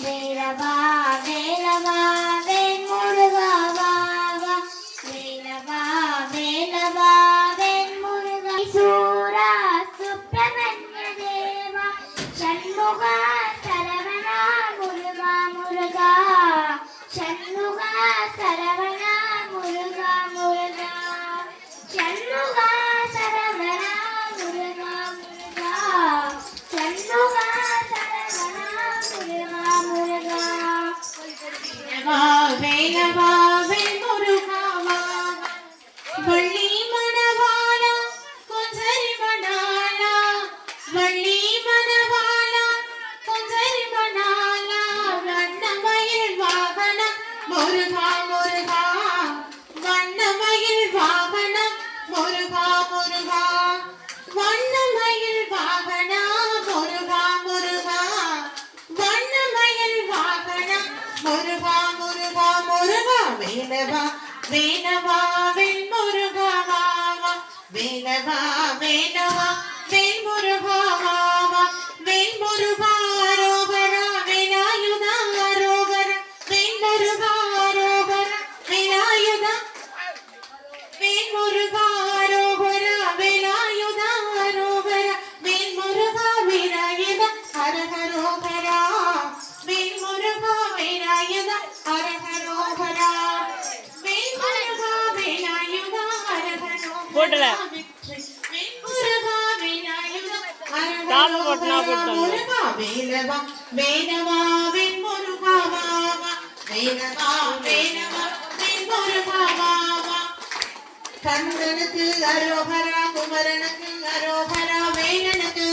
வேலவா வேலவா வேல் முருகா வேலவா வேலவா வேல் முருகா வேல் முருகா ரோகரா வேலாயுதா ரோகரா வேல் முருகா ரோகரா வேலாயுதா வேல் முருகா ரோகரா வேலாயுதா ரோகரா வேல் முருகா வேலாயுதா ஹரஹரோகரா வேல் முருகா வேலாயுதா ஹரஹரோகரா போடல தாம போட்டா போட்டோம் வேலவா வேலவா வேல் முருகா வேலவா வேலவா வேல் முருகா கந்தனுக்கு அரோகரா குமரனுக்கு அரோகரா வேலனுக்கு